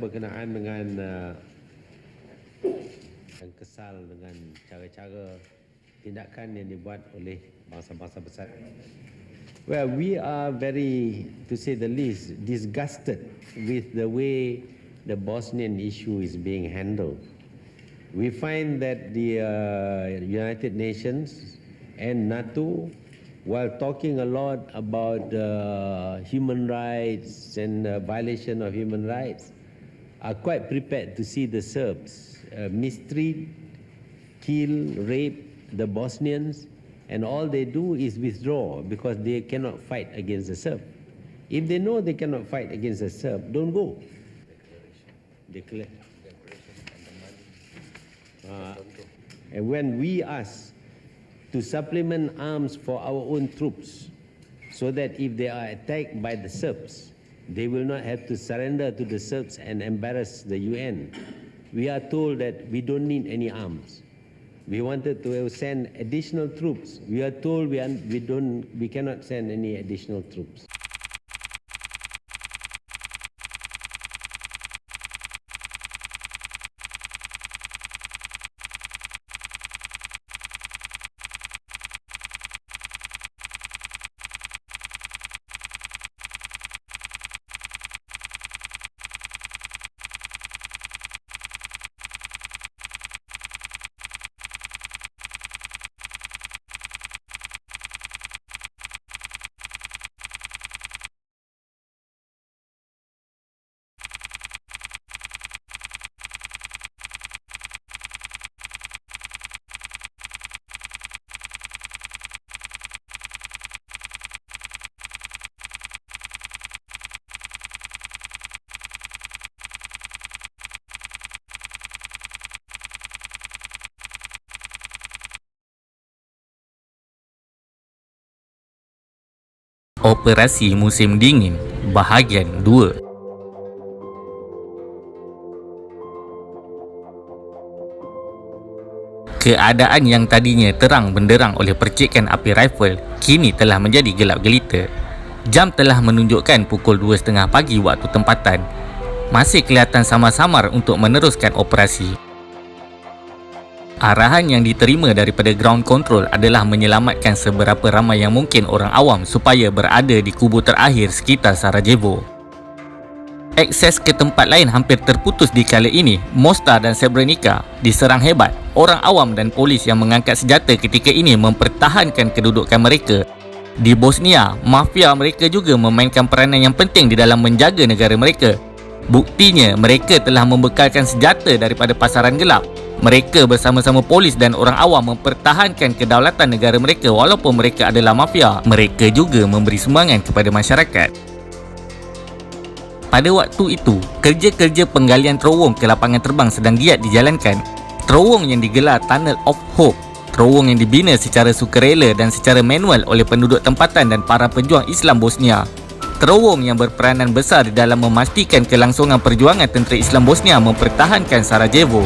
berkenaan dengan yang kesal dengan cara-cara tindakan yang dibuat oleh bangsa-bangsa besar. Well, we are very, to say the least, disgusted with the way the Bosnian issue is being handled. We find that the United Nations and NATO, while talking a lot about human rights and violation of human rights, are quite prepared to see the Serbs mistreat, kill, rape the Bosnians, and all they do is withdraw because they cannot fight against the Serb. If they know they cannot fight against the Serb, don't go. And when we ask to supplement arms for our own troops, so that if they are attacked by the Serbs, they will not have to surrender to the Serbs and embarrass the UN, we are told that we don't need any arms. We wanted to send additional troops. We are told we cannot send any additional troops. Operasi Musim Dingin Bahagian 2. Keadaan yang tadinya terang benderang oleh percikan api rifle kini telah menjadi gelap gelita. Jam telah menunjukkan pukul 2:30 pagi waktu tempatan. Masih kelihatan samar-samar untuk meneruskan operasi. Arahan yang diterima daripada ground control adalah menyelamatkan seberapa ramai yang mungkin orang awam supaya berada di kubu terakhir sekitar Sarajevo. Akses ke tempat lain hampir terputus di kala ini. Mostar dan Srebrenica diserang hebat. Orang awam dan polis yang mengangkat senjata ketika ini mempertahankan kedudukan mereka. Di Bosnia, mafia mereka juga memainkan peranan yang penting di dalam menjaga negara mereka. Buktinya, mereka telah membekalkan senjata daripada pasaran gelap. Mereka bersama-sama polis dan orang awam mempertahankan kedaulatan negara mereka walaupun mereka adalah mafia. Mereka juga memberi sumbangan kepada masyarakat. Pada waktu itu, kerja-kerja penggalian terowong ke lapangan terbang sedang giat dijalankan. Terowong yang digelar Tunnel of Hope, terowong yang dibina secara sukarela dan secara manual oleh penduduk tempatan dan para pejuang Islam Bosnia. Terowong yang berperanan besar di dalam memastikan kelangsungan perjuangan tentera Islam Bosnia mempertahankan Sarajevo.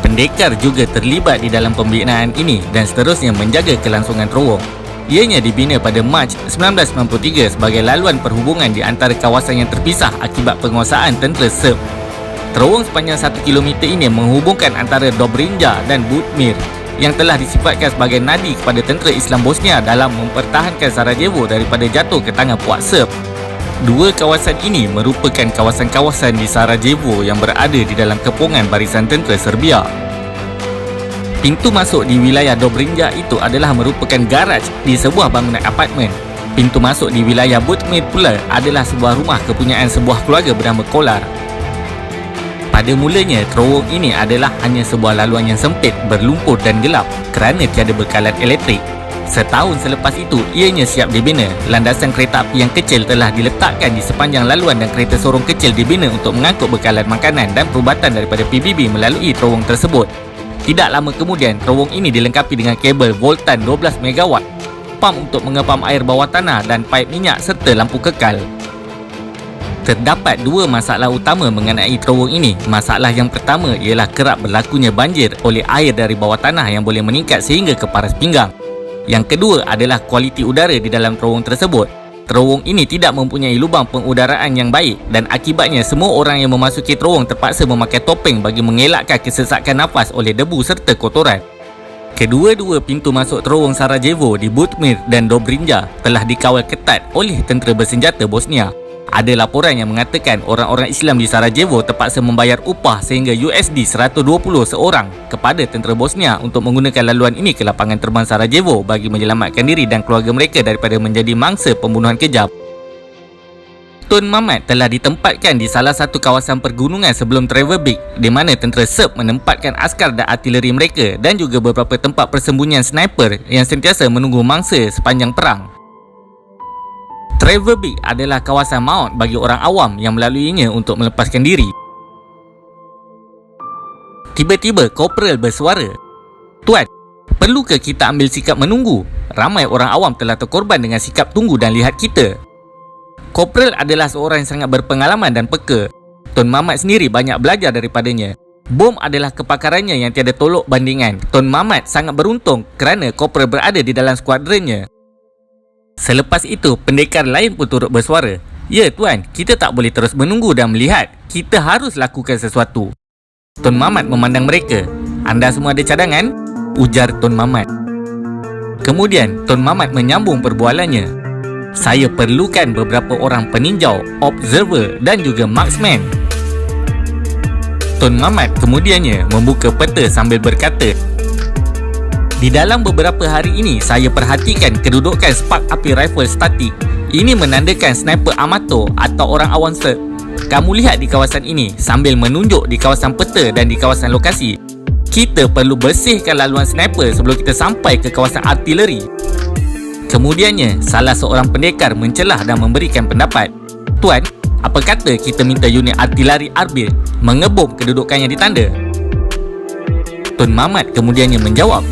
Pendekar juga terlibat di dalam pembinaan ini dan seterusnya menjaga kelangsungan terowong. Ianya dibina pada Mac 1993 sebagai laluan perhubungan di antara kawasan yang terpisah akibat penguasaan tentera Serb. Terowong sepanjang 1 km ini menghubungkan antara Dobrinja dan Butmir yang telah disifatkan sebagai nadi kepada tentera Islam Bosnia dalam mempertahankan Sarajevo daripada jatuh ke tangan puak Serb. Dua kawasan ini merupakan kawasan-kawasan di Sarajevo yang berada di dalam kepungan barisan tentera Serbia. Pintu masuk di wilayah Dobrinja itu adalah merupakan garaj di sebuah bangunan apartmen. Pintu masuk di wilayah Butmir pula adalah sebuah rumah kepunyaan sebuah keluarga bernama Kolar. Pada mulanya, terowong ini adalah hanya sebuah laluan yang sempit, berlumpur dan gelap kerana tiada bekalan elektrik. Setahun selepas itu, ianya siap dibina. Landasan kereta api yang kecil telah diletakkan di sepanjang laluan dan kereta sorong kecil dibina untuk mengangkut bekalan makanan dan perubatan daripada PBB melalui terowong tersebut. Tidak lama kemudian, terowong ini dilengkapi dengan kabel voltan 12 MW, pam untuk mengepam air bawah tanah dan paip minyak serta lampu kekal. Terdapat dua masalah utama mengenai terowong ini. Masalah yang pertama ialah kerap berlakunya banjir oleh air dari bawah tanah yang boleh meningkat sehingga ke paras pinggang. Yang kedua adalah kualiti udara di dalam terowong tersebut. terowong ini tidak mempunyai lubang pengudaraan yang baik dan akibatnya semua orang yang memasuki terowong terpaksa memakai topeng bagi mengelakkan kesesakan nafas oleh debu serta kotoran. Kedua-dua pintu masuk terowong Sarajevo di Butmir dan Dobrinja telah dikawal ketat oleh tentera bersenjata Bosnia. Ada laporan yang mengatakan orang-orang Islam di Sarajevo terpaksa membayar upah sehingga USD 120 seorang kepada tentera Bosnia untuk menggunakan laluan ini ke lapangan terbang Sarajevo bagi menyelamatkan diri dan keluarga mereka daripada menjadi mangsa pembunuhan kejam. Tun Mamat telah ditempatkan di salah satu kawasan pergunungan sebelum Treverbeek di mana tentera Serb menempatkan askar dan artileri mereka dan juga beberapa tempat persembunyian sniper yang sentiasa menunggu mangsa sepanjang perang. Treverbeek adalah kawasan maut bagi orang awam yang melaluinya untuk melepaskan diri. Tiba-tiba Korporal bersuara, "Tuan, perlukah kita ambil sikap menunggu? Ramai orang awam telah terkorban dengan sikap tunggu dan lihat kita." Korporal adalah seorang yang sangat berpengalaman dan peka. Tun Mamat sendiri banyak belajar daripadanya. Bom adalah kepakarannya yang tiada tolok bandingan. Tun Mamat sangat beruntung kerana Korporal berada di dalam skuadronnya. Selepas itu, pendekar lain pun turut bersuara, "Ya tuan, kita tak boleh terus menunggu dan melihat. Kita harus lakukan sesuatu." Tun Mamat memandang mereka. "Anda semua ada cadangan?" ujar Tun Mamat. Kemudian, Tun Mamat menyambung perbualannya. "Saya perlukan beberapa orang peninjau, observer dan juga marksman." Tun Mamat kemudiannya membuka peta sambil berkata, "Di dalam beberapa hari ini, saya perhatikan kedudukan spark api rifle statik. Ini menandakan sniper amatur atau orang awam Serb. Kamu lihat di kawasan ini sambil menunjuk di kawasan peta dan di kawasan lokasi. Kita perlu bersihkan laluan sniper sebelum kita sampai ke kawasan artileri." Kemudiannya, salah seorang pendekar mencelah dan memberikan pendapat, "Tuan, apa kata kita minta unit artileri Arbil mengebom kedudukan yang ditanda?" Tun Mamat kemudiannya menjawab,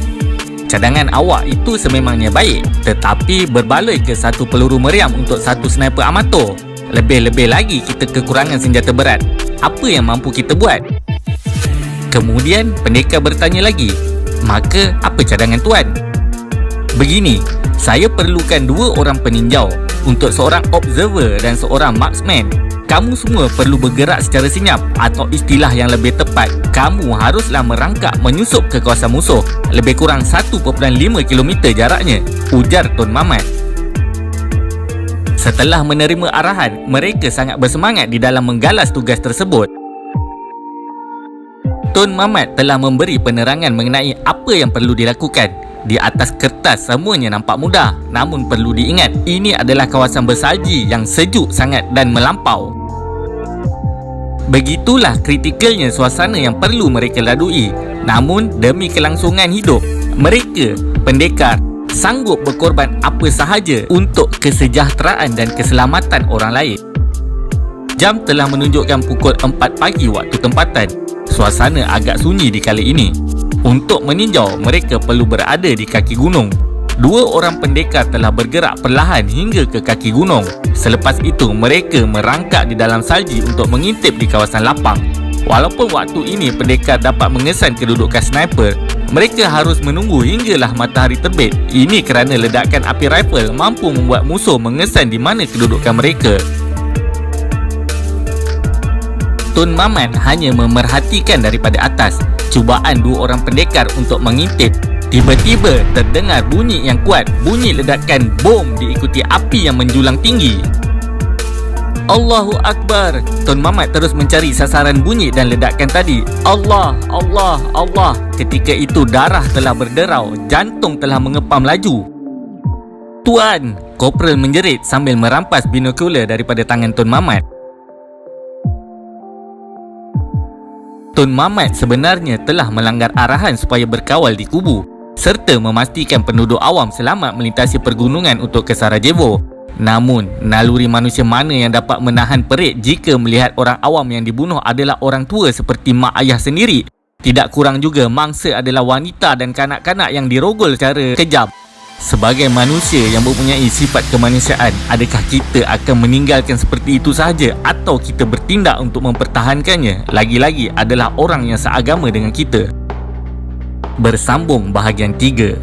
"Cadangan awak itu sememangnya baik, tetapi berbaloi ke satu peluru meriam untuk satu sniper amatur. Lebih-lebih lagi kita kekurangan senjata berat. Apa yang mampu kita buat?" Kemudian pendekar bertanya lagi, "Maka apa cadangan tuan?" "Begini, saya perlukan 2 orang peninjau untuk seorang observer dan seorang marksman. Kamu semua perlu bergerak secara senyap atau istilah yang lebih tepat, kamu haruslah merangkak menyusup ke kawasan musuh. Lebih kurang 1.5 km jaraknya," ujar Tun Mamat. Setelah menerima arahan, mereka sangat bersemangat di dalam menggalas tugas tersebut. Tun Mamat telah memberi penerangan mengenai apa yang perlu dilakukan. Di atas kertas semuanya nampak mudah, namun perlu diingat, ini adalah kawasan bersalji yang sejuk sangat dan melampau. Begitulah kritikalnya suasana yang perlu mereka lalui. Namun demi kelangsungan hidup, mereka, pendekar, sanggup berkorban apa sahaja untuk kesejahteraan dan keselamatan orang lain. Jam telah menunjukkan pukul 4 pagi waktu tempatan. Suasana agak sunyi di kali ini. Untuk meninjau, mereka perlu berada di kaki gunung. 2 orang pendekar telah bergerak perlahan hingga ke kaki gunung. Selepas itu, mereka merangkak di dalam salji untuk mengintip di kawasan lapang. Walaupun waktu ini pendekar dapat mengesan kedudukan sniper, mereka harus menunggu hinggalah matahari terbit. Ini kerana ledakan api rifle mampu membuat musuh mengesan di mana kedudukan mereka. Tun Mamat hanya memerhatikan daripada atas. Cubaan 2 orang pendekar untuk mengintip. Tiba-tiba terdengar bunyi yang kuat, bunyi ledakan bom diikuti api yang menjulang tinggi. Allahu Akbar. Tun Mamat terus mencari sasaran bunyi dan ledakan tadi. Allah, Allah, Allah. Ketika itu darah telah berderau, jantung telah mengepam laju. "Tuan!" Korporal menjerit sambil merampas binokular daripada tangan Tun Mamat. Tun Mamat sebenarnya telah melanggar arahan supaya berkawal di kubu serta memastikan penduduk awam selamat melintasi pergunungan untuk ke Sarajevo. Namun, naluri manusia mana yang dapat menahan perit jika melihat orang awam yang dibunuh adalah orang tua seperti mak ayah sendiri? Tidak kurang juga mangsa adalah wanita dan kanak-kanak yang dirogol secara kejam. Sebagai manusia yang mempunyai sifat kemanusiaan, adakah kita akan meninggalkan seperti itu sahaja atau kita bertindak untuk mempertahankannya? Lagi-lagi adalah orang yang seagama dengan kita. Bersambung bahagian 3.